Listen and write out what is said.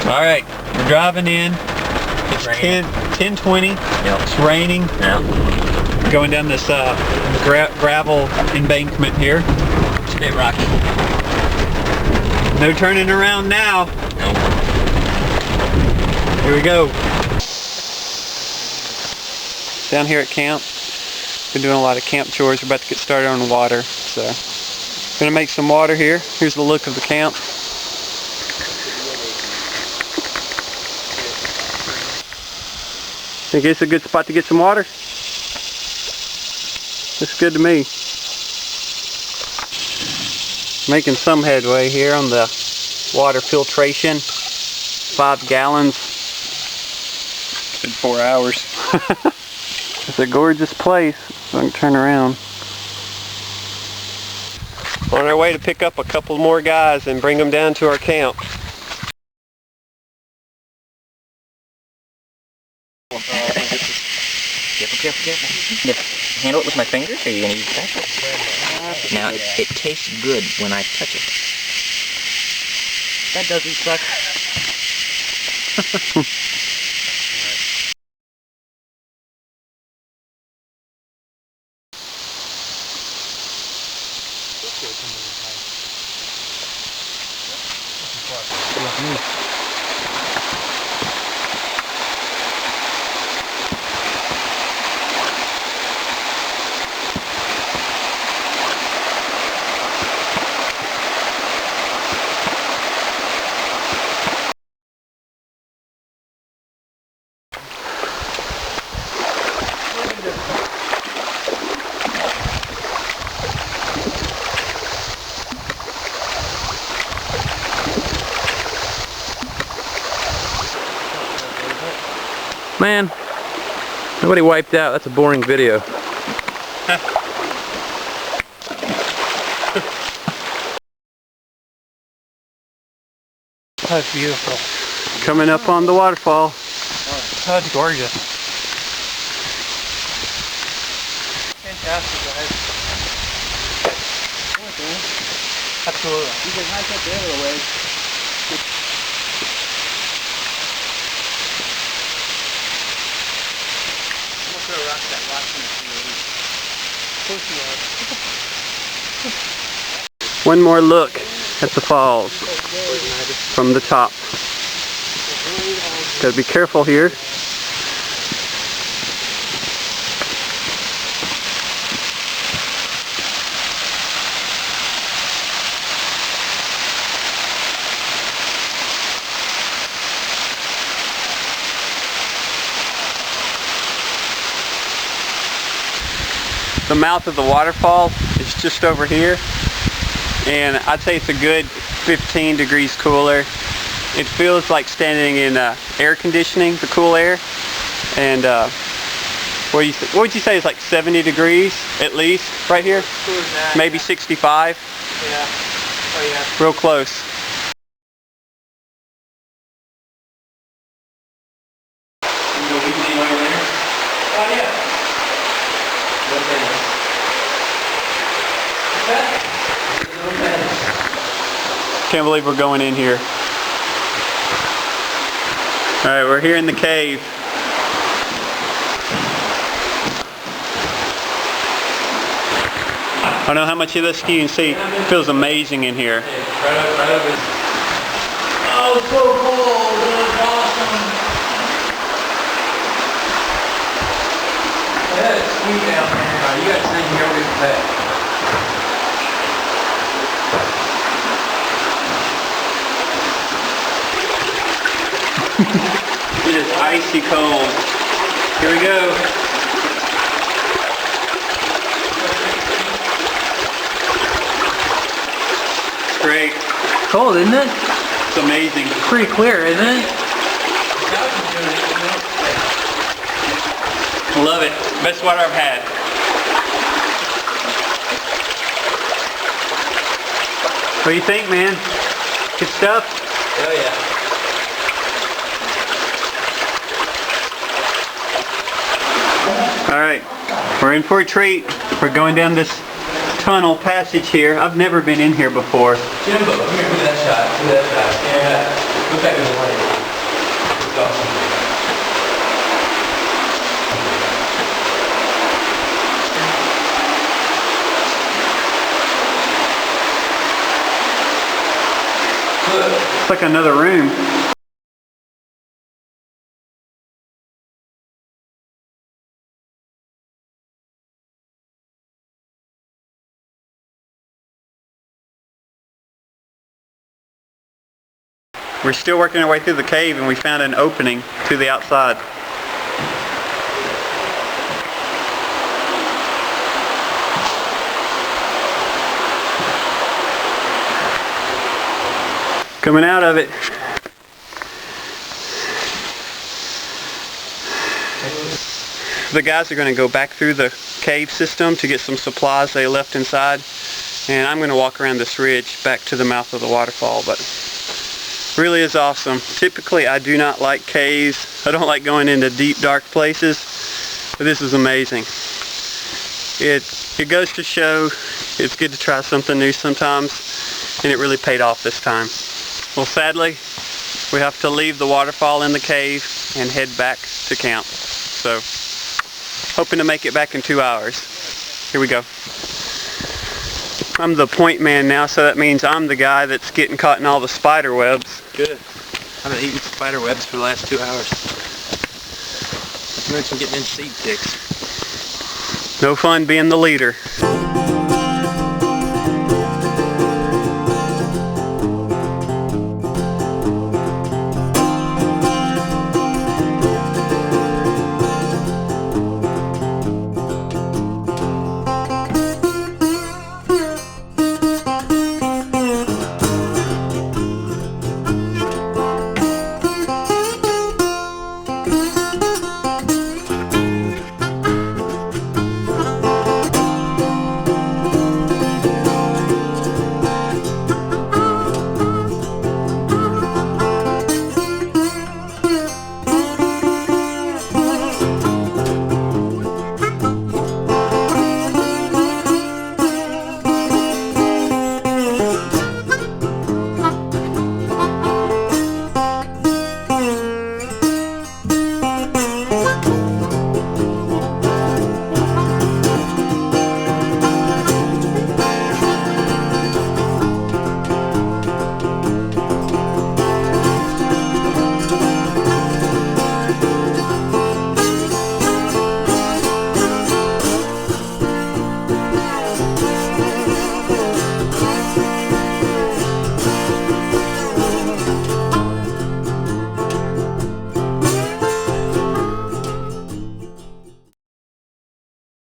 Alright, we're driving in. It's 10:20. Yep. It's raining. Yeah. Going down this gravel embankment here. It's a bit rocky. No turning around now. Nope. Here we go. Down here at camp. Been doing a lot of camp chores. We're about to get started on the water. So, gonna make some water here. Here's the look of the camp. Think it's a good spot to get some water? Looks good to me. Making some headway here on the water filtration. 5 gallons. It's been 4 hours. It's a gorgeous place. So I can turn around. On our way to pick up a couple more guys and bring them down to our camp. Careful. Handle it with my fingers, or are you going to use that? Now, it tastes good when I touch it. That doesn't suck. Man, nobody wiped out. That's a boring video. That's beautiful. Coming up on the waterfall. That's gorgeous. Fantastic, guys. Absolutely. You can hike up the other way. One more look at the falls from the top. Gotta be careful here. The mouth of the waterfall is just over here, and I'd say it's a good 15 degrees cooler. It feels like standing in air conditioning, the cool air. And what would you say is like 70 degrees at least right here? Maybe 65? Yeah. Oh yeah. Real close. Can't believe we're going in here. Alright, we're here in the cave. I don't know how much of this you can see. It feels amazing in here. Oh, it's so cool! That's awesome! Yeah, it's sweet down there. You guys think here with that. It is icy cold. Here we go. It's great. Cold, isn't it? It's amazing. It's pretty clear, isn't it? Love it. Best water I've had. What do you think, man? Good stuff? Oh yeah. Alright, we're in for a treat. We're going down this tunnel passage here. I've never been in here before. Jimbo, come here, do that shot. Do that shot. Yeah. Put that in the way. It's awesome. It's like another room. We're still working our way through the cave and we found an opening to the outside. Coming out of it. The guys are going to go back through the cave system to get some supplies they left inside, and I'm going to walk around this ridge back to the mouth of the waterfall. But really is awesome. Typically I do not like caves. I don't like going into deep dark places, but this is amazing. It goes to show it's good to try something new sometimes, and it really paid off this time. Well, sadly we have to leave the waterfall in the cave and head back to camp. So hoping to make it back in 2 hours. Here we go. I'm the point man now, so that means I'm the guy that's getting caught in all the spider webs. Good. I've been eating spider webs for the last 2 hours. Not to mention getting in seed ticks. No fun being the leader.